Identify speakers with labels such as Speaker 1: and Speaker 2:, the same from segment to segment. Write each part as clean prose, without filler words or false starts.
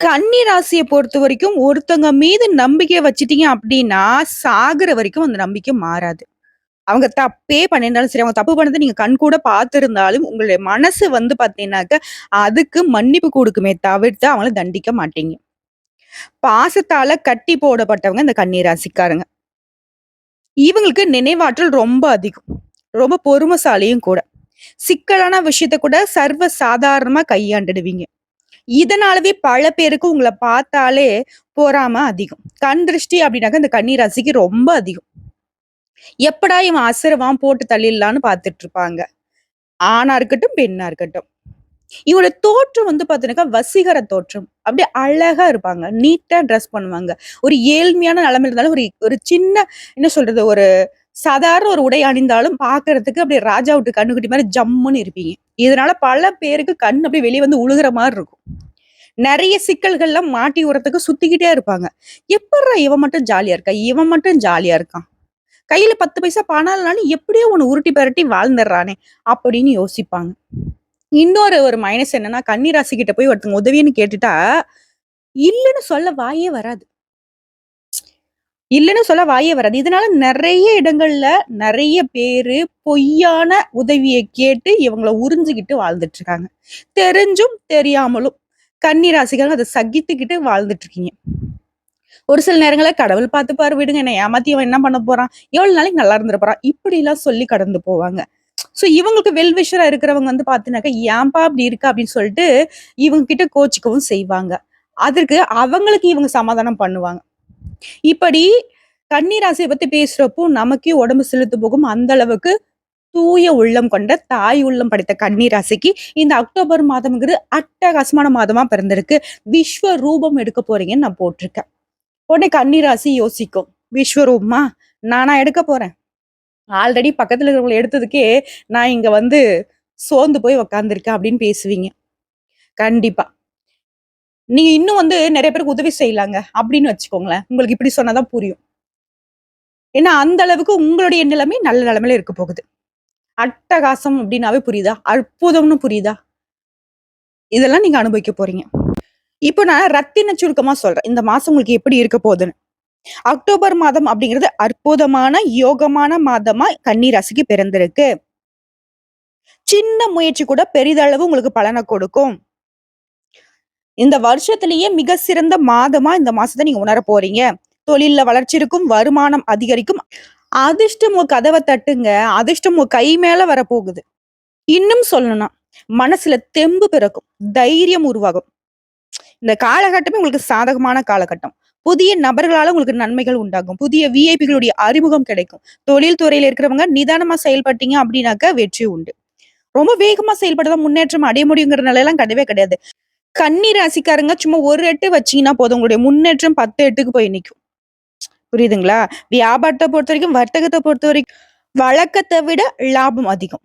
Speaker 1: கன்னி ராசிய பொறுத்தவரைக்கும் ஒருத்தவங்க மீது நம்பிக்கை வச்சுட்டீங்க அப்டின்னா, சாகுற வரைக்கும் அந்த நம்பிக்கை மாறாது. அவங்க தப்பே பண்ணியிருந்தாலும் சரி, அவங்க தப்பு பண்ணத நீங்க கண்கூட பார்த்திருந்தாலும், உங்களுடைய மனசு வந்து பார்த்தீங்கன்னாக்க, அதுக்கு மன்னிப்பு குடுக்குமே தவிர்த்து அவங்கள தண்டிக்க மாட்டீங்க. பாசத்தால கட்டி போடப்பட்டவங்க இந்த கன்னி ராசிக்காரங்க. இவங்களுக்கு நினைவாற்றல் ரொம்ப அதிகம். ரொம்ப பொறுமைசாலியும் கூட. சிக்கலான விஷயத்த கூட சர்வ சாதாரணமா கையாண்டுடுவீங்க. இதனாலவே பல பேருக்கு உங்கள பார்த்தாலே பொறாம அதிகம். கண் திருஷ்டி அப்டின்னாக்க இந்த கன்னி ராசிக்கு ரொம்ப அதிகம். எப்படா இவன் அசருவான் போட்டு தள்ளிடலான்னு பார்த்துட்டு இருப்பாங்க. ஆணா இருக்கட்டும், பெண்ணா இருக்கட்டும். இவங்களோட தோற்றம் வந்து பார்த்தீங்கன்னாக்கா, வசீகர தோற்றம். அப்படியே அழகா இருப்பாங்க. நீட்டா ட்ரெஸ் பண்ணுவாங்க. ஒரு ஏழ்மையான நிலைமையில இருந்தாலும் ஒரு ஒரு சின்ன என்ன சொல்றது? ஒரு சாதாரண ஒரு உடை அணிந்தாலும் பார்க்கறதுக்கு அப்படியே ராஜா வீட்டு கன்னுக்குட்டி மாரி ஜம்முன்னு இருப்பீங்க. இதனால பல பேருக்கு கண் அப்படியே வெளிய வந்து உழுகுற மாரி இருக்கும். நெறைய சிக்கல்கள்லாம் மாட்டி விடுறதுக்கு சுத்திக்கிட்டே இருப்பாங்க. எப்புட்றா இவன் மட்டும் ஜாலியா இருக்கா? இவன் மட்டும் ஜாலியா இருக்கான். கையில 10 பைசா பணம் இல்லனாலும் எப்படியோ ஒண்ணு உருட்டி பெரட்டி வாழ்ந்துர்றானே! அப்படின்னு யோசிப்பாங்க. இன்னொரு ஒரு மைனஸ் என்னன்னா, கன்னி ராசிகிட்ட போய் ஒருத்தவங்க உதவின்னு கேட்டுட்டா, இல்லன்னு சொல்ல வாயே வராது. இல்லன்னு சொல்ல வாயே வராது. இதனால நெறைய இடங்கள்ல நெறைய பேரு பொய்யான உதவிய கேட்டு இவங்கள உறிஞ்சுகிட்டு வாழ்ந்துட்டு இருக்காங்க. தெரிஞ்சும் தெரியாமலும் கன்னி ராசிக்காரங்க அத சகித்துக்கிட்டு வாழ்ந்துட்டு இருக்கீங்க. ஒரு சில நேரங்கள்ல கடவுள் பார்த்துப்பாரு விடுங்க. என்ன ஏமாத்தி அவன் என்ன பண்ண போறான்? எவ்வளவு நாளைக்கு நல்லா இருந்துற போறான்? இப்படிலாம் சொல்லி கடந்து போவாங்க. சோ இவங்களுக்கு வெல் விஷரா இருக்கிறவங்க வந்து பார்த்தீங்கன்னாக்கா, "ஏன்பா இப்படி இருக்க?" அப்படின்னு சொல்லிட்டு இவங்க கிட்ட கோச்சுக்கவும் செய்வாங்க. அதற்கு அவங்களுக்கு இவங்க சமாதானம் பண்ணுவாங்க. இப்படி கன்னி ராசிய பத்தி பேசுறப்போ நமக்கே உடம்பு சிலிர்த்து போகும். அந்த அளவுக்கு தூய உள்ளம் கொண்ட தாய் உள்ளம் படைத்த கன்னி ராசிக்கு இந்த அக்டோபர் மாதம்ங்கிறது அட்டகாசமான மாதமா பிறந்திருக்கு. விஸ்வ ரூபம் எடுக்க போறீங்கன்னு நான் போட்டிருக்கேன். உடனே கன்னி ராசி யோசிக்கும். விஸ்வரூபமா? நானா எடுக்க போறேன்? ஆல்ரெடி பக்கத்துல இருக்கிறவங்கள எடுத்ததுக்கே, நான் இங்க வந்து சோர்ந்து போய் உட்கார்ந்துருக்கேன் அப்படின்னு பேசுவீங்க. கண்டிப்பா. நீங்க இன்னும் வந்து நெறைய பேருக்கு உதவி செய்யலாங்க அப்படின்னு வச்சுக்கோங்களேன். உங்களுக்கு இப்படி சொன்னா தான் புரியும். ஏன்னா அந்த அளவுக்கு உங்களுடைய நிலைமை நல்ல நிலைமையில இருக்க போகுது. அட்டகாசம் அப்படின்னாவே புரியுதா? அற்புதம்னு புரியுதா? இதெல்லாம் நீங்க அனுபவிக்க போறீங்க. இப்போ நான் ரத்தின சுருக்கமா சொல்றேன். இந்த மாசம் உங்களுக்கு எப்படி இருக்க போதுன்னு. அக்டோபர் மாதம் அப்படிங்கிறது அற்புதமான, யோகமான மாதமா கன்னி ராசிக்கு பிறந்திருக்கு. சின்ன முயற்சி கூட பெரிதளவு உங்களுக்கு பலன கொடுக்கும். இந்த வருஷத்திலேயே மிக சிறந்த மாதமா இந்த மாசத்த நீங்க உணரப் போறீங்க. தொழில்ல வளர்ச்சி இருக்கும், வருமானம் அதிகரிக்கும். அதிர்ஷ்டம் உங்க கதவ தட்டுங்க. அதிர்ஷ்டம் உங்க கை மேல வரப்போகுது. இன்னும் சொல்லணும்னா, மனசுல தெம்பு பிறக்கும். தைரியம் உருவாகும். இந்த காலகட்டமே உங்களுக்கு சாதகமான காலகட்டம். புதிய நபர்களால உங்களுக்கு நன்மைகள் உண்டாகும். புதிய விஐபிகளுடைய அறிமுகம் கிடைக்கும். தொழில் துறையில இருக்கிறவங்க நிதானமா செயல்பட்டீங்க அப்படின்னாக்க வெற்றி உண்டு. ரொம்ப வேகமா செயல்பட்டா தான் முன்னேற்றம் அடைய முடியுங்கிற நிலைலாம் கிடையவே கிடையாது. கன்னி ராசிக்காரங்க சும்மா ஒரு எட்டு வச்சீங்கன்னா போதும். உங்களுடைய முன்னேற்றம் 10 எட்டுக்கு போய் நிக்கும். புரியுதுங்களா? வியாபாரத்த பொறுத்தவரைக்கும், வர்த்தகத்த பொறுத்தவரைக்கும் வழக்கத்த விட லாபம் அதிகம்.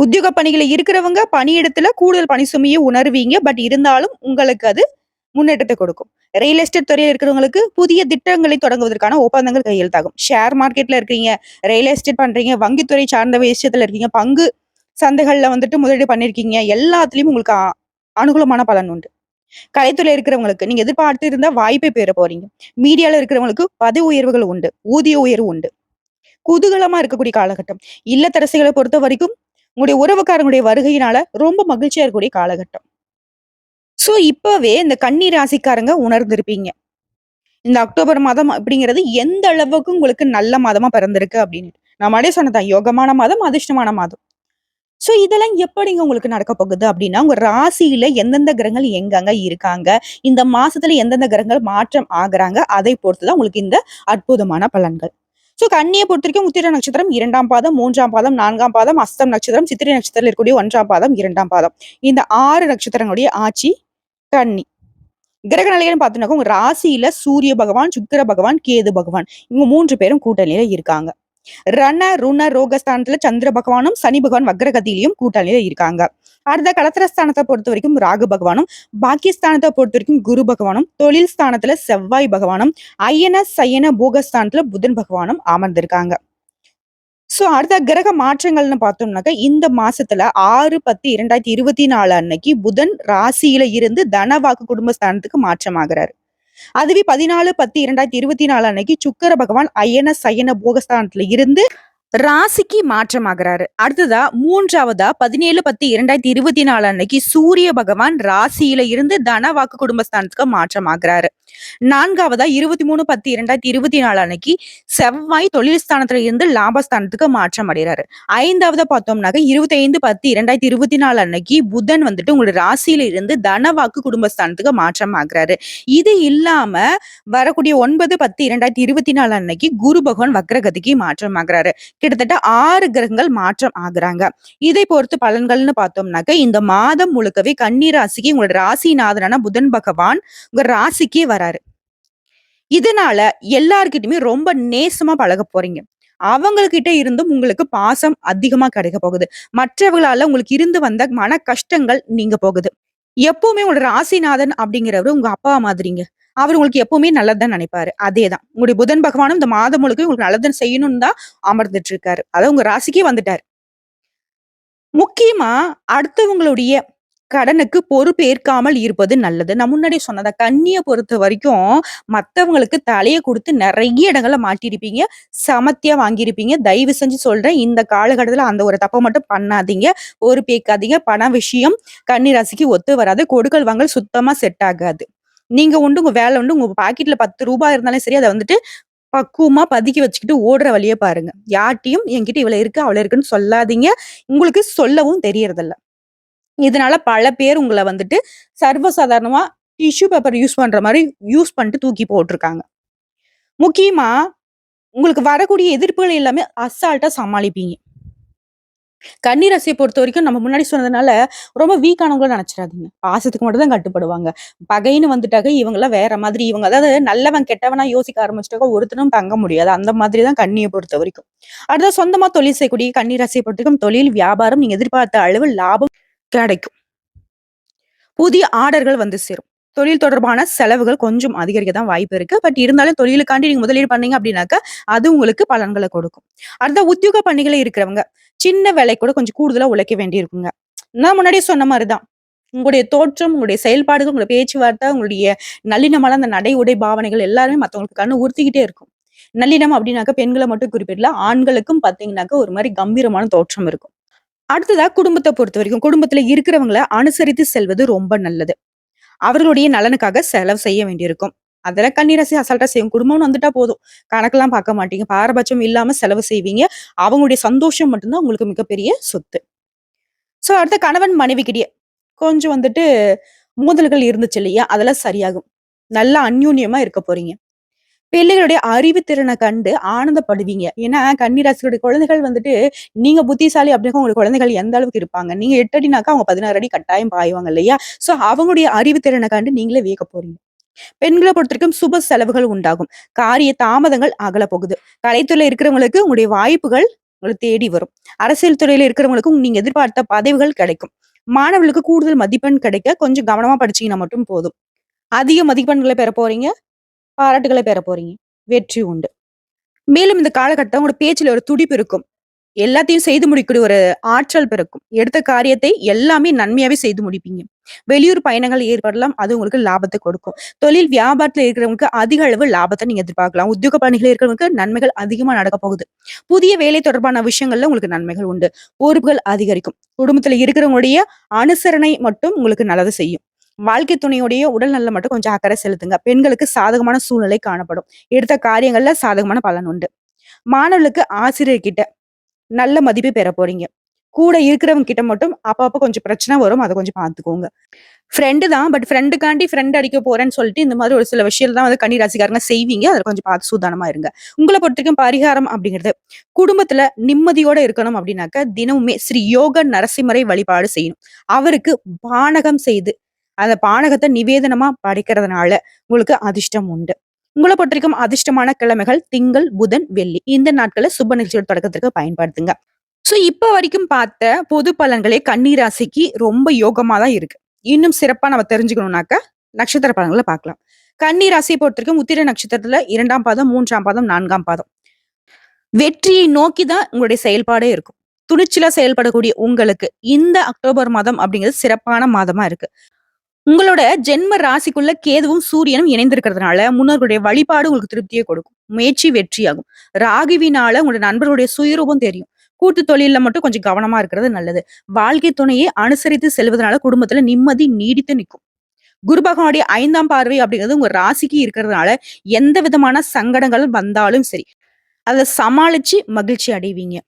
Speaker 1: உத்தியோக பணியில இருக்கிறவங்க பணியிடத்துல கூடுதல் பணி சுமைய உணர்வீங்க. பட் இருந்தாலும் உங்களுக்கு அது முன்னேற்றத்த கொடுக்கும். ரியல் எஸ்டேட் துறையில இருக்கிறவங்களுக்கு புதிய திட்டங்களை தொடங்குவதற்கான ஒப்பந்தங்கள் கையெழுத்தாகும். ஷேர் மார்க்கெட்ல இருக்கீங்க, ரியல் எஸ்டேட் பண்றீங்க, வங்கித்துறை சார்ந்த விஷயத்துல இருக்கீங்க, பங்கு சந்தைகள்ல வந்துட்டு முதலீடு பண்ணியிருக்கீங்க. எல்லாத்துலயும் உங்களுக்கு அனுகூலமான பலன் உண்டு. கலைத்துறையில இருக்கிறவங்களுக்கு நீங்க எதிர்பார்த்து இருந்த வாய்ப்பை பெற போறீங்க. மீடியால இருக்கிறவங்களுக்கு பதவி உயர்வுகள் உண்டு. ஊதிய உயர்வு உண்டு. குதூகலமா இருக்கக்கூடிய காலகட்டம். இல்லத்தரசிகள பொறுத்தவரைக்கும் உங்களுடைய உறவுக்காரங்களுடைய வருகையினால ரொம்ப மகிழ்ச்சியா இருக்கக்கூடிய காலகட்டம். சோ, இப்பவே இந்த கன்னி ராசிக்காரங்க உணர்ந்திருப்பீங்க. இந்த அக்டோபர் மாதம் அப்படிங்கிறது எந்த அளவுக்கு உங்களுக்கு நல்ல மாதமா பிறந்திருக்கு அப்படின்னு. நான் முன்னாடியே சொன்னதுதான் யோகமான மாதம், அதிர்ஷ்டமான மாதம். சோ, இதெல்லாம் எப்படிங்க உங்களுக்கு நடக்க போகுது அப்படின்னா, உங்க ராசியில எந்தெந்த கிரகங்கள் எங்கெங்க இருக்காங்க, இந்த மாசத்துல எந்தெந்த கிரகங்கள் மாற்றம் ஆகுறாங்க, அதை பொறுத்து தான் உங்களுக்கு இந்த அற்புதமான பலன்கள். சோ, கன்னிய பொறுத்தவரைக்கும் உத்திர நட்சத்திரம் 2ஆம் பாதம், 3ஆம் பாதம், 4ஆம் பாதம், அஸ்தம் நட்சத்திரம், சித்திரை நட்சத்திரத்துல இருக்கக்கூடிய 1ஆம் பாதம், 2ஆம் பாதம். இந்த 6 நட்சத்திரங்களுடைய ஆட்சி கன்னி. கிரக நிலைகள்னு பார்த்தீங்கன்னாக்கா, உங்க ராசியில சூரிய பகவான், சுக்கிர பகவான், கேது பகவான் இவங்க 3 பேரும் கூட்டணியில இருக்காங்க. ரண, ருண, ரோகஸ்தானத்துல சந்திர பகவானும், சனி பகவான் வக்ரகதியிலயும் கூட்டணியில இருக்காங்க. அடுத்த களத்திரஸ்தானத்த பொறுத்தவரைக்கும் ராகு பகவானும், பாக்கியஸ்தானத்த பொறுத்தவரைக்கும் குரு பகவானும், தொழில் ஸ்தானத்துல செவ்வாய் பகவானும், அயன, சயன, போகஸ்தானத்துல புதன் பகவானும் அமர்ந்திருக்காங்க. அடுத்த கிரக மாற்றங்கள்னு பார்த்தோம்னாக்க, இந்த மாசத்துல 6/10/2024 அன்னைக்கு புதன் ராசியில இருந்து தனவாக்கு குடும்பஸ்தானத்துக்கு மாற்றமாகுறாரு. அதுவே 14/10/2024 அன்னைக்கு சுக்கிர பகவான் அயன சயன போகஸ்தானத்துல இருந்து ராசிக்கு மாற்றமாகுறாரு. அடுத்ததா 3வதா 17/10/2024 அன்னைக்கு சூரிய பகவான் ராசியில இருந்து தனவாக்கு குடும்பஸ்தானத்துக்கு மாற்றமாகுறாரு. 4வதா 23/10/2024 அன்னைக்கு செவ்வாய் தொழில் ஸ்தானத்துல இருந்து லாபஸ்தானத்துக்கு மாற்றம் அடைகிறாரு. 5வதா பார்த்தோம்னாக்க 25/10/2024 அன்னைக்கு புதன் வந்துட்டு உங்களுடைய ராசியில இருந்து தனவாக்கு குடும்பஸ்தானத்துக்கு மாற்றம் ஆகுறாரு. இது இல்லாம வரக்கூடிய 9/10/2024 அன்னைக்கு குரு பகவான் வக்ரகதிக்கு மாற்றம் ஆகுறாரு. கிட்டத்தட்ட 6 கிரகங்கள் மாற்றம் ஆகுறாங்க. இதை பொறுத்து பலன்கள்னு பார்த்தோம்னாக்க, இந்த மாதம் முழுக்கவே கன்னி ராசிக்கு உங்களோட ராசிநாதனான புதன் பகவான் உங்க ராசிக்கே வராரு. இதனால எல்லார்கிட்டயுமே ரொம்ப நேசமா பழகப் போறீங்க. அவங்ககிட்ட இருந்தும் உங்களுக்கு பாசம் அதிகமா கிடைக்க போகுது. மற்றவர்களால உங்களுக்கு இருந்து வந்த மன கஷ்டங்கள் நீங்க போகுது. எப்பவுமே உங்களோட ராசிநாதன் அப்படிங்கிறவரு உங்க அப்பா மாதிரிங்க. அவரு உங்களுக்கு எப்பவுமே நல்லது தான் நினைப்பாரு. அதேதான். உங்களுடைய புதன் பகவானும் இந்த மாதம் முழுக்க உங்களுக்கு நல்லது செய்யணும்னு தான் அமர்ந்துட்டு இருக்காரு. அதாவது உங்க ராசிக்கே வந்துட்டாரு. முக்கியமா அடுத்தவங்களுடைய கடனுக்கு பொறுப்பேற்காமல் இருப்பது நல்லது. நான் முன்னாடியே சொன்னதா கன்னிய பொறுத்தவரைக்கும் மத்தவங்களுக்கு தலைய குடுத்து நெறைய இடங்கள்ல மாட்டியிருப்பீங்க. சமத்தியா வாங்கியிருப்பீங்க. தயவு செஞ்சு சொல்றேன், இந்த காலகட்டத்துல அந்த ஒரு தப்ப மட்டும் பண்ணாதீங்க. பொறுப்பேற்காதீங்க. பண விஷயம் கன்னி ராசிக்கு ஒத்து வராது. கொடுக்கல் வாங்கல் சுத்தமா செட் ஆகாது. நீங்க உண்டு, உங்க வேலை உண்டு. உங்க பாக்கெட்ல ரூ. 10 இருந்தாலும் சரி, அத வந்துட்டு பக்குவமா பதுக்கி வச்சுக்கிட்டு ஓடுற வழிய பாருங்க. யார்ட்டயும் என்கிட்ட இவ்வளவு இருக்கு, அவ்வளவு இருக்குன்னு சொல்லாதீங்க. உங்களுக்கு சொல்லவும் தெரியறதில்ல. இதனால பல பேர் உங்கள வந்துட்டு சர்வசாதாரணமா டிஷ்யூ பேப்பர் யூஸ் பண்ற மாரி யூஸ் பண்ணிட்டு தூக்கி போட்டுருக்காங்க. முக்கியமா உங்களுக்கு வரக்கூடிய எதிர்ப்புகள் எல்லாமே அசால்ட்டா சமாளிப்பீங்க. கன்னி ராசிய பொறுத்தவரைக்கும் நம்ம முன்னாடி சொன்னதுனால ரொம்ப வீக்கானவங்கள நெனச்சிராதீங்க. பாசத்துக்கு மட்டும் தான் கட்டுப்படுவாங்க. பகைன்னு வந்துட்டாக்க இவங்கலாம் வேற மாதிரி. இவங்க அதாவது நல்லவன் கெட்டவனா யோசிக்க ஆரம்பிச்சுட்டாக்க ஒருத்தனும் தங்க முடியாது. அந்த மாதிரி தான் கன்னிய பொறுத்தவரைக்கும். அடுத்தது சொந்தமா தொழில் செய்யக்கூடிய கன்னி ராசிய பொறுத்தவரைக்கும் தொழில், வியாபாரம் நீங்க எதிர்பார்த்த அளவு லாபம் கிடைக்கும். புதிய ஆர்டர்கள் வந்து சேரும். தொழில் தொடர்பான செலவுகள் கொஞ்சம் அதிகரிக்க தான் வாய்ப்பு இருக்கு. பட் இருந்தாலும் தொழிலுக்காண்டி நீங்க முதலீடு பண்ணீங்க அப்படின்னாக்க, அது உங்களுக்கு பலன்கள கொடுக்கும். அடுத்த உத்தியோக பணிகள இருக்கிறவங்க, சின்ன வேலை கூட கொஞ்சம் கூடுதலா உழைக்க வேண்டியிருக்குங்க. நான் முன்னாடியே சொன்ன மாரி தான். உங்களுடைய தோற்றம், உங்களுடைய செயல்பாடுகள், உங்களுடைய பேச்சுவார்த்தை, உங்களுடைய நல்லிணமான அந்த நடை, உடை, பாவனைகள் எல்லாருமே மத்தவங்களுக்கு கண்ணு உறுத்திக்கிட்டே இருக்கும். நல்லிணம் அப்படின்னாக்க பெண்கள மட்டும் குறிப்பிடல. ஆண்களுக்கும் பார்த்தீங்கன்னாக்க ஒரு மாரி கம்பீரமான தோற்றம் இருக்கும். அடுத்ததா குடும்பத்த பொறுத்தவரைக்கும், குடும்பத்துல இருக்கிறவங்கள அனுசரித்து செல்வது ரொம்ப நல்லது. அவர்களுடைய நலனுக்காக செலவு செய்ய வேண்டியிருக்கும். அதெல்லாம் கன்னிராசி அசால்ட்டா செய்யும். குடும்பம்னு வந்துட்டா போதும். கணக்கெல்லாம் பார்க்க மாட்டீங்க. பாரபட்சம் இல்லாம செலவு செய்வீங்க. அவங்களுடைய சந்தோஷம் மட்டும் தான் உங்களுக்கு மிகப்பெரிய சொத்து. அடுத்து கணவன் மனைவிக்கிட்டயே கொஞ்சம் வந்துட்டு மோதல்கள் இருந்துச்சு இல்லையா? அதெல்லாம் சரியாகும். நல்லா அந்யோன்யமா இருக்க போறீங்க. பிள்ளைகளுடைய அறிவுத்திறன கண்டு ஆனந்தப்படுவீங்க. ஏன்னா, கன்னி ராசியுடைய குழந்தைகள் வந்துட்டு, நீங்க புத்திசாலி அப்படின்னா உங்க குழந்தைகள் எந்த அளவுக்கு இருப்பாங்க? நீங்க 8 அடினாக்கா அவங்க 16 அடி கட்டாயம் பாய்வாங்க இல்லையா? அவங்களுடைய அறிவுத்திறன கண்டு நீங்களே வியக்க போறீங்க. பெண்கள பொறுத்தவரைக்கும் சுப செலவுகள் உண்டாகும். காரிய தாமதங்கள் அகல போகுது. கலைத்துறையில இருக்கிறவங்களுக்கு உங்களுடைய வாய்ப்புகள் உங்கள தேடி வரும். அரசியல் துறையில இருக்கிறவங்களுக்கும் நீங்க எதிர்பார்த்த பதவிகள் கிடைக்கும். மாணவர்களுக்கு கூடுதல் மதிப்பெண் கிடைக்க கொஞ்சம் கவனமா படிச்சீங்கன்னா மட்டும் போதும். அதிக மதிப்பெண்கள பெற போறீங்க. பாராட்டுகள பெற போறீங்க. வெற்றி உண்டு. மேலும் இந்த காலகட்டம் உங்களோட பேச்சுல ஒரு துடிப்பு இருக்கும். எல்லாத்தையும் செய்து முடிக்கக்கூடிய ஒரு ஆற்றல் பிறக்கும். எடுத்த காரியத்தை எல்லாமே நன்மையாவே செய்து முடிப்பீங்க. வெளியூர் பயணங்கள் ஏற்படலாம். அது உங்களுக்கு லாபத்த கொடுக்கும். தொழில் வியாபாரத்துல இருக்கிறவங்களுக்கு அதிக அளவு லாபத்த நீங்க எதிர்பார்க்கலாம். உத்தியோக பணிகள் இருக்கிறவங்களுக்கு நன்மைகள் அதிகமா நடக்க போகுது. புதிய வேலை தொடர்பான விஷயங்கள்ல உங்களுக்கு நன்மைகள் உண்டு. பொறுப்புகள் அதிகரிக்கும். குடும்பத்துல இருக்கிறவங்களுடைய அனுசரணை மட்டும் உங்களுக்கு நல்லது செய்யும். வாழ்க்கை துணையுடைய உடல் நலம் மட்டும் கொஞ்சம் அக்கறை செலுத்துங்க. பெண்களுக்கு சாதகமான சூழ்நிலை காணப்படும். எடுத்த காரியங்கள்ல சாதகமான பலன் உண்டு. மாணவர்களுக்கு ஆசிரியர் கிட்ட நல்ல மதிப்பு பெற போறீங்க. கூட இருக்கிறவங்க கிட்ட மட்டும் அப்பப்ப கொஞ்சம் பிரச்சனை வரும். அத கொஞ்சம் பார்த்துக்கோங்க. ஃப்ரெண்டு தான். பட் ஃப்ரெண்டுக்காண்டி ஃப்ரெண்ட் அடிக்க போறேன்னு சொல்லிட்டு, இந்த மாதிரி ஒரு சில விஷயம் தான் வந்து கன்னி ராசிக்காரங்க செய்வீங்க. அதுல கொஞ்சம் பார்த்து சூதானமா இருங்க. உங்கள பொறுத்தவரைக்கும் பரிகாரம் அப்படிங்கிறது, குடும்பத்துல நிம்மதியோட இருக்கணும் அப்படின்னாக்க, தினமுமே ஸ்ரீ யோக நரசிம்மரை வழிபாடு செய்யணும். அவருக்கு பானகம் செய்து, அந்த பானகத்த நிவேதனமா படைக்கிறதுனால உங்களுக்கு அதிர்ஷ்டம் உண்டு. உங்கள பொறுத்தவரைக்கும் அதிர்ஷ்டமான கிழமைகள் திங்கள், புதன், வெள்ளி. இந்த நாட்கள சுப நிகழ்ச்சியோட தொடக்கத்திற்கு பயன்படுத்துங்க. இப்ப வரைக்கும் பார்த்த பொது பலன்களே கன்னி ராசிக்கு ரொம்ப யோகமா தான் இருக்கு. இன்னும் சிறப்பா நம்ம தெரிஞ்சுக்கணும்னாக்க, நட்சத்திர பலன்கள பார்க்கலாம். கன்னி ராசிய பொறுத்தவரைக்கும் உத்திர நட்சத்திரத்துல 2ஆம் பாதம், 3ஆம் பாதம், 4ஆம் பாதம். வெற்றியை நோக்கி தான் உங்களுடைய செயல்பாடே இருக்கும். துணிச்சலா செயல்படக்கூடிய உங்களுக்கு இந்த அக்டோபர் மாதம் அப்படிங்கிறது சிறப்பான மாதமா இருக்கு. உங்களோட ஜென்ம ராசிக்குள்ள கேதுவும், சூரியனும் இணைந்திருக்கிறதுனால, முன்னோர்களுடைய வழிபாடு உங்களுக்கு திருப்திய கொடுக்கும். முயற்சி வெற்றியாகும். ராகுவினால உங்களோட நண்பர்களுடைய சுயரூபம் தெரியும். கூட்டு தொழில்ல மட்டும் கொஞ்சம் கவனமா இருக்கிறது நல்லது. வாழ்க்கை துணையை அனுசரித்து செல்வதனால குடும்பத்துல நிம்மதி நீடித்து நிக்கும். குரு பகவானுடைய 5ஆம் பார்வை அப்படிங்கிறது உங்க ராசிக்கு இருக்கிறதுனால, எந்த விதமான சங்கடங்கள் வந்தாலும் சரி, அத சமாளிச்சு மகிழ்ச்சி அடைவீங்க.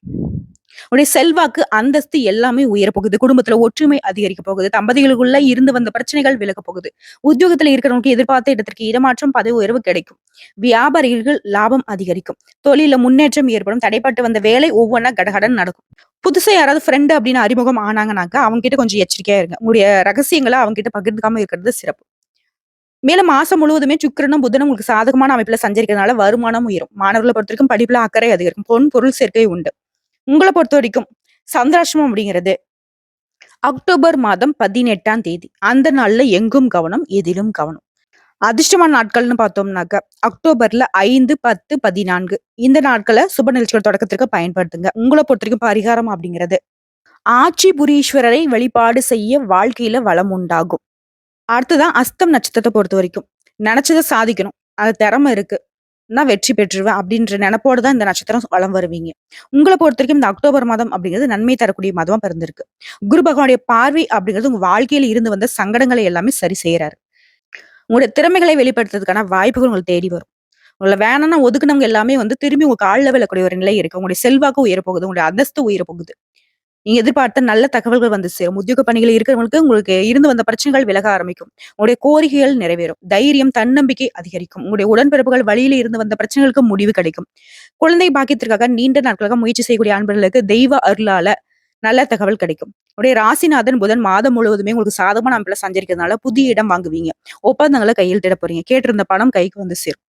Speaker 1: உடைய செல்வாக்கு, அந்தஸ்து எல்லாமே உயரப் போகுது. குடும்பத்துல ஒற்றுமை அதிகரிக்க போகுது. தம்பதிகளுக்குள்ள இருந்து வந்த பிரச்சனைகள் விலகப் போகுது. உத்தியோகத்துல இருக்கிறவங்களுக்கு எதிர்பார்த்த இடத்திற்கு இடமாற்றம், பதவி உயர்வு கிடைக்கும். வியாபாரிகள் லாபம் அதிகரிக்கும். தொழில்ல முன்னேற்றம் ஏற்படும். தடைப்பட்டு வந்த வேலை ஒவ்வொன்னா கடகடன்னு நடக்கும். புதுசா யாராவது ஃப்ரெண்ட் அப்படின்னு அறிமுகம் ஆனாங்கனாக்கா, அவங்க கிட்ட கொஞ்சம் எச்சரிக்கையா இருங்க. உங்களுடைய ரகசியங்கள அவங்க கிட்ட பகிர்ந்துக்காம இருக்கிறது சிறப்பு. மேலும் மாசம் முழுவதுமே சுக்கிரனும், புதனும் உங்களுக்கு சாதகமான அமைப்புல சஞ்சரிக்கிறதுனால வருமானம் உயரும். மாணவர்களை பொறுத்தவரைக்கும் படிப்புல அக்கறை அதிகரிக்கும். பொன், பொருள் சேர்க்கை உண்டு. உங்கள பொறுத்தவரைக்கும் சந்திராஷ்டமம் அப்படிங்கிறது அக்டோபர் மாதம் 18ஆம் தேதி. அந்த நாள்ல எங்கும் கவனம், எதிலும் கவனம். அதிர்ஷ்டமான நாட்கள்னு பார்த்தோம்னாக்க, அக்டோபர்ல 5, 10, 14 இந்த நாட்கள சுப நிகழ்ச்சிகள் தொடக்கத்திற்கு பயன்படுத்துங்க. உங்கள பொறுத்தவரைக்கும் பரிகாரம் அப்படிங்கிறது, ஆட்சி புரீஸ்வரரை வழிபாடு செய்ய வாழ்க்கையில வளம் உண்டாகும். அடுத்ததான் அஸ்தம் நட்சத்திரத்த பொறுத்தவரைக்கும், நெனச்சத சாதிக்கணும். அது திறமை இருக்கு. நான் வெற்றி பெற்றுருவேன் அப்படின்ற நெனப்போட தான் இந்த நட்சத்திரம் வலம் வருவீங்க. உங்கள பொறுத்தவரைக்கும் இந்த அக்டோபர் மாதம் அப்படிங்கிறது நன்மை தரக்கூடிய மாதமா பிறந்திருக்கு. குரு பகவானுடைய பார்வை அப்படிங்கிறது உங்க வாழ்க்கையில இருந்து வந்த சங்கடங்களை எல்லாமே சரி செய்யறாரு. உங்களுடைய திறமைகளை வெளிப்படுத்துறதுக்கான வாய்ப்புகள் உங்களுக்கு தேடி வரும். உங்கள வேணாம்னா ஒதுக்குனவங்க எல்லாமே திரும்பி உங்க கால்ல விழக்கூடிய ஒரு நிலை இருக்கு. உங்களுடைய செல்வாக்கு உயரப்போகுது. உங்களுடைய அந்தஸ்து உயரப்போகுது. நீங்க எதிர்பார்த்த நல்ல தகவல்கள் வந்து சேரும். உத்தியோக பணிகள் இருக்கிறவங்களுக்கு உங்களுக்கு இருந்து வந்த பிரச்சனைகள் விலக ஆரம்பிக்கும். உங்களுடைய கோரிக்கைகள் நிறைவேறும். தைரியம், தன்னம்பிக்கை அதிகரிக்கும். உங்களுடைய உடன்பிறப்புகள் வழியில இருந்து வந்த பிரச்சனைகளுக்கு முடிவு கிடைக்கும். குழந்தை பாக்கியத்திற்காக நீண்ட நாட்களாக முயற்சி செய்யக்கூடிய அன்பர்களுக்கு தெய்வ அருளால நல்ல தகவல் கிடைக்கும். உடைய ராசிநாதன் புதன் மாதம் முழுவதுமே உங்களுக்கு சாதகமான அமைப்புல சஞ்சரிக்கிறதுனால புதிய இடம் வாங்குவீங்க. ஒப்பந்தங்களை கையெழுத்திட போறீங்க. கேட்டிருந்த பணம் கைக்கு வந்து சேரும்.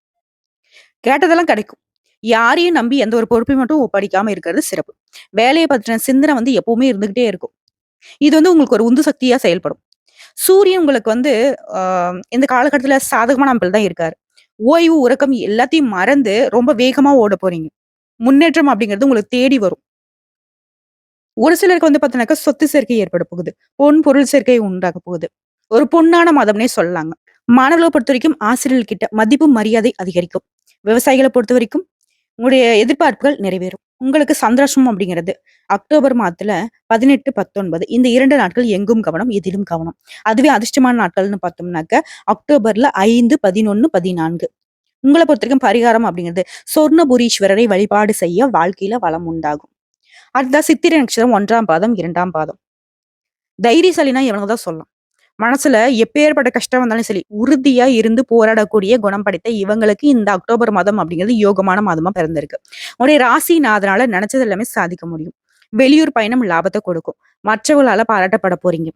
Speaker 1: கேட்டதெல்லாம் கிடைக்கும். யாரையும் நம்பி எந்த ஒரு பொறுப்பையும் மட்டும் ஒப்படைக்காம இருக்கிறது சிறப்பு. வேலைய பத்தின சிந்தனை எப்பவுமே இருந்துகிட்டே இருக்கும். இது உங்களுக்கு ஒரு உந்து சக்தியா செயல்படும். சூரியன் உங்களுக்கு ஆ இந்த காலகட்டத்துல சாதகமான அமைப்பில தான் இருக்காரு. ஓய்வு, உறக்கம் எல்லாத்தையும் மறந்து ரொம்ப வேகமா ஓடப் போறீங்க. முன்னேற்றம் அப்படிங்கிறது உங்களுக்கு தேடி வரும். ஒரு சிலருக்கு பார்த்தீங்கன்னாக்கா சொத்து சேர்க்கை ஏற்பட போகுது. பொன், பொருள் சேர்க்கை உண்டாக போகுது. ஒரு பொன்னான மாதம்னே சொல்லலாங்க. மாணவர்கள பொறுத்தவரைக்கும் ஆசிரியர்கள் கிட்ட மதிப்பு, மரியாதை அதிகரிக்கும். விவசாயிகள பொறுத்தவரைக்கும் உங்களுடைய எதிர்பார்ப்புகள் நிறைவேறும். உங்களுக்கு சந்திராஷ்டமம் அப்படிங்கிறது அக்டோபர் மாதத்துல 18, 19 இந்த 2 நாட்கள் எங்கும் கவனம், எதிலும் கவனம். அதுவே அதிர்ஷ்டமான நாட்கள்னு பார்த்தோம்னாக்க, அக்டோபர்ல 5, 11, 14 உங்கள பொறுத்தவரைக்கும் பரிகாரம் அப்படிங்கிறது சொர்ணபுரீஸ்வரரை வழிபாடு செய்ய வாழ்க்கையில வளம் உண்டாகும். அடுத்ததா சித்திரை நட்சத்திரம் 1ஆம் பாதம், 2ஆம் பாதம். தைரியசாலினா இவனுங்க தான் சொல்லலாம். மனசுல எப்பேற்பட்ட கஷ்டம் வந்தாலும் சரி, உறுதியா இருந்து போராடக்கூடிய குணம் படைத்த இவங்களுக்கு இந்த அக்டோபர் மாதம் அப்படிங்கிறது யோகமான மாதமா பிறந்திருக்கு. உங்களுடைய ராசிநாதனால நினைச்சது எல்லாமே சாதிக்க முடியும். வெளியூர் பயணம் லாபத்தை கொடுக்கும். மற்றவர்களால பாராட்டப்பட போறீங்க.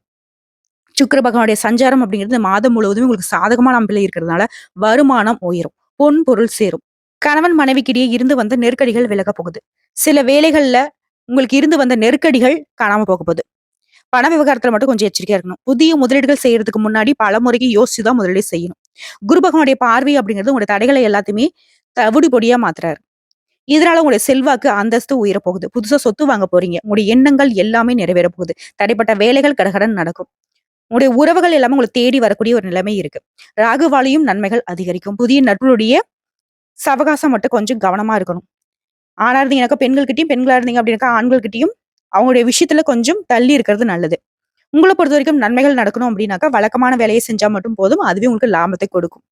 Speaker 1: சுக்கிர பகவானுடைய சஞ்சாரம் அப்படிங்கிறது இந்த மாதம் முழுவதும் உங்களுக்கு சாதகமான அமைப்பில் இருக்கிறதுனால வருமானம் உயரும். பொன் பொருள் சேரும். கணவன் மனைவிக்கிடையே இருந்து வந்த நெருக்கடிகள் விலக போகுது. சில வேலைகள்ல உங்களுக்கு இருந்து வந்த நெருக்கடிகள் காணாம போக போகுது. பண விவகாரத்துல மட்டும் கொஞ்சம் எச்சரிக்கையா இருக்கணும். புதிய முதலீடுகள் செய்யறதுக்கு முன்னாடி பல முறைக்கு யோசிச்சு தான் முதலீடு செய்யணும். குரு பகவானுடைய பார்வை அப்படிங்கிறது உங்களுடைய தடைகளை எல்லாத்தையுமே தவிடு பொடியா மாத்துறாரு. இதனால உங்களுடைய செல்வாக்கு, அந்தஸ்து உயரப் போகுது. புதுசா சொத்து வாங்க போறீங்க. உங்களுடைய எண்ணங்கள் எல்லாமே நிறைவேற போகுது. தடைப்பட்ட வேலைகள் கடகடன் நடக்கும். உங்களுடைய உறவுகள் எல்லாமே உங்களை தேடி வரக்கூடிய ஒரு நிலைமை இருக்கு. ராகுவாலையும் நன்மைகள் அதிகரிக்கும். புதிய நட்புடைய சவகாசம் மட்டும் கொஞ்சம் கவனமா இருக்கணும். ஆணா இருந்தீங்கன்னாக்கா பெண்கள்கிட்டயும், பெண்களா இருந்தீங்க அப்படின்னாக்கா ஆண்கள்கிட்டயும் அவங்களுடைய விஷயத்துல கொஞ்சம் தள்ளி இருக்கிறது நல்லது. உங்கள பொறுத்தவரைக்கும் நன்மைகள் நடக்கணும் அப்படின்னாக்கா, வழக்கமான வேலையை செஞ்சா மட்டும் போதும். அதுவே உங்களுக்கு லாபத்தை கொடுக்கும்.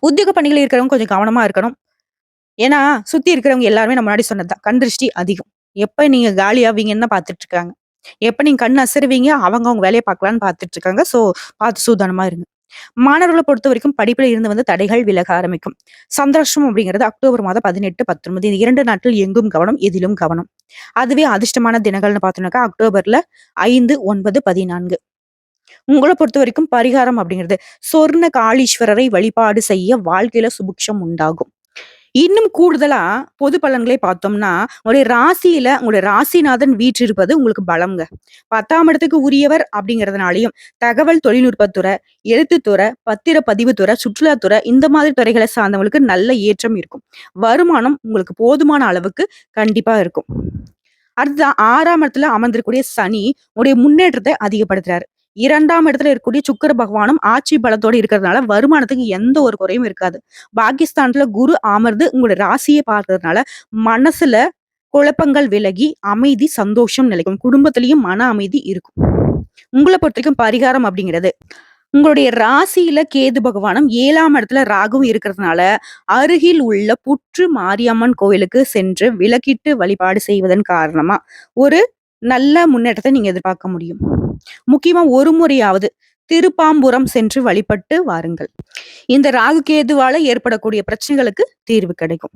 Speaker 1: உத்தியோக பணிகள் இருக்கிறவங்க கொஞ்சம் கவனமா இருக்கணும். ஏன்னா, சுத்தி இருக்கிறவங்க எல்லாருமே நான் முன்னாடி சொன்னதுதான். கண் திருஷ்டி அதிகம். எப்ப நீங்க காலியாவீங்கன்னு தான் பார்த்துட்டு இருக்காங்க. எப்ப நீங்க கண் அசருவீங்க, அவங்க அவங்க வேலைய பார்க்கலான்னு பார்த்துட்டு இருக்காங்க. பார்த்து சூதானமா இருங்க. மாணவர்கள பொறுத்தவரைக்கும் படிப்புல இருந்து வந்த தடைகள் விலக ஆரம்பிக்கும். சந்திராஷ்டமம் அப்படிங்கிறது அக்டோபர் மாதம் 18, 19 இந்த 2 நாட்கள் எங்கும் கவனம், எதிலும் கவனம். அதுவே அதிர்ஷ்டமான தினங்கள்னு பார்த்தோம்னாக்கா, அக்டோபர்ல 5, 9, 14 உங்கள பொறுத்தவரைக்கும் பரிகாரம் அப்படிங்கிறது சொர்ண காளீஸ்வரரை வழிபாடு செய்ய வாழ்க்கையில சுபிக்ஷம் உண்டாகும். இன்னும் கூடுதலா பொது பலன்களை பார்த்தோம்னா, உங்களுடைய ராசியில உங்களுடைய ராசிநாதன் வீற்றிருப்பது உங்களுக்கு பலம்ங்க. 10ஆம் இடத்துக்கு உரியவர் அப்படிங்கிறதுனாலயும், தகவல் தொழில்நுட்பத்துறை, எழுத்துத்துறை, பத்திரப்பதிவு துறை, சுற்றுலாத்துறை இந்த மாதிரி துறைகளை சார்ந்தவங்களுக்கு நல்ல ஏற்றம் இருக்கும். வருமானம் உங்களுக்கு போதுமான அளவுக்கு கண்டிப்பா இருக்கும். அடுத்ததா 6ஆம் இடத்துல அமர்ந்திருக்கக்கூடிய சனி உங்களுடைய முன்னேற்றத்தை அதிகப்படுத்துறாரு. 2ஆம் இடத்துல இருக்கக்கூடிய சுக்கிர பகவானும் ஆட்சி பலத்தோட இருக்கிறதுனால வருமானத்துக்கு எந்த ஒரு குறையும் இருக்காது. பாகிஸ்தான்ல குரு அமர்ந்து உங்களுடைய ராசியை பார்க்கறதுனால மனசுல குழப்பங்கள் விலகி அமைதி, சந்தோஷம் நிலைக்கும். குடும்பத்திலயும் மன அமைதி இருக்கும். உங்கள பொறுத்தவரைக்கும் பரிகாரம் அப்படிங்கிறது, உங்களுடைய ராசியில கேது பகவானும் 7ஆம் இடத்துல ராகுவும் இருக்கிறதுனால, அருகில் உள்ள புற்று மாரியம்மன் கோயிலுக்கு சென்று விளக்கிட்டு வழிபாடு செய்வதன் காரணமா, ஒரு நல்ல முன்னேற்றத்தை நீங்க எதிர்பார்க்க முடியும். முக்கியமா ஒரு முறையாவது திருப்பாம்புரம் சென்று வழிபட்டு வாருங்கள். இந்த ராகு கேதுவால ஏற்படக்கூடிய பிரச்சனைகளுக்கு தீர்வு கிடைக்கும்.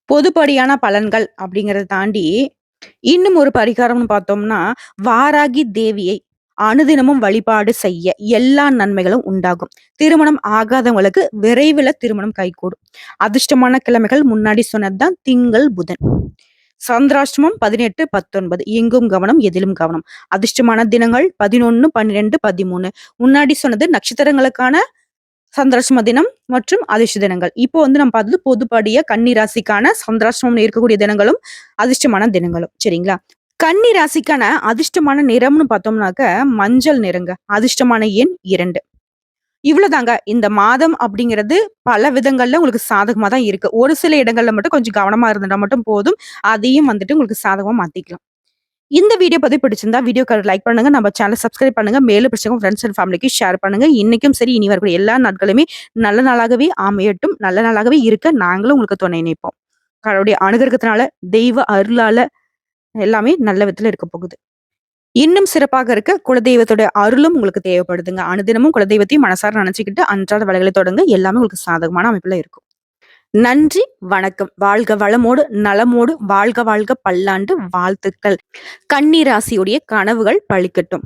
Speaker 1: பொதுப்படியான பலன்கள் அப்படிங்கறத தாண்டி, இன்னும் ஒரு பரிகாரம்னு பார்த்தோம்னா, வாராகி தேவியை அனுதினமும் வழிபாடு செய்ய எல்லா நன்மைகளும் உண்டாகும். திருமணம் ஆகாதவங்களுக்கு விரைவில திருமணம் கைகூடும். அதிர்ஷ்டமான கிழமைகள் முன்னாடி சொன்னதுதான் திங்கள், புதன். சந்திராஷ்டமம் 18, 19 எங்கும் கவனம், எதிலும் கவனம். அதிர்ஷ்டமான தினங்கள் 11, 12, 13 முன்னாடி சொன்னது நட்சத்திரங்களுக்கான சந்திராஷ்டம தினம் மற்றும் அதிர்ஷ்ட தினங்கள். இப்போ நம்ம பார்த்தது பொதுப்படியா கன்னி ராசிக்கான சந்திராஷ்டமம் இருக்கக்கூடிய தினங்களும் அதிர்ஷ்டமான தினங்களும். சரிங்களா? கன்னி ராசிக்கான அதிர்ஷ்டமான நிறம்னு பார்த்தோம்னாக்க மஞ்சள் நிறங்க. அதிர்ஷ்டமான எண் 2. இவ்வளவுதாங்க. இந்த மாதம் அப்படிங்கிறது பல விதங்கள்ல உங்களுக்கு சாதகமா தான் இருக்கு. ஒரு சில இடங்கள்ல மட்டும் கொஞ்சம் கவனமா இருந்துட்டா மட்டும் போதும். அதையும் உங்களுக்கு சாதகமா மாத்திக்கலாம். இந்த வீடியோ பத்தி பிடிச்சிருந்தா வீடியோக்கு லைக் பண்ணுங்க. நம்ம சேனல் சப்ஸ்கிரைப் பண்ணுங்க. மேலும் பிடிச்சவங்க ஃப்ரெண்ட்ஸ் அண்ட் ஃபேமிலிக்கு ஷேர் பண்ணுங்க. இன்னைக்கும் சரி, இனி வரக்கூடிய எல்லா நாட்களுமே நல்ல நாளாகவே அமையட்டும். நல்ல நாளாகவே இருக்க நாங்களும் உங்களுக்கு துணை நிற்போம். கடவுளுடைய அனுகிரகத்தினால, தெய்வ அருளால எல்லாமே நல்ல விதத்துல இருக்க போகுது. இன்னும் சிறப்பாக இருக்க குலதெய்வத்தோட அருளும் உங்களுக்கு தேவைப்படுதுங்க. அனுதினமும் குலதெய்வத்தையும் மனசார நினைச்சுக்கிட்டு அன்றாட வேலைகளை தொடங்க எல்லாமே உங்களுக்கு சாதகமான அமைப்புல இருக்கும். நன்றி, வணக்கம். வாழ்க வளமோடு, நலமோடு, வாழ்க வாழ்க பல்லாண்டு வாழ்த்துக்கள். கன்னி ராசியுடைய கனவுகள் பலிக்கட்டும்.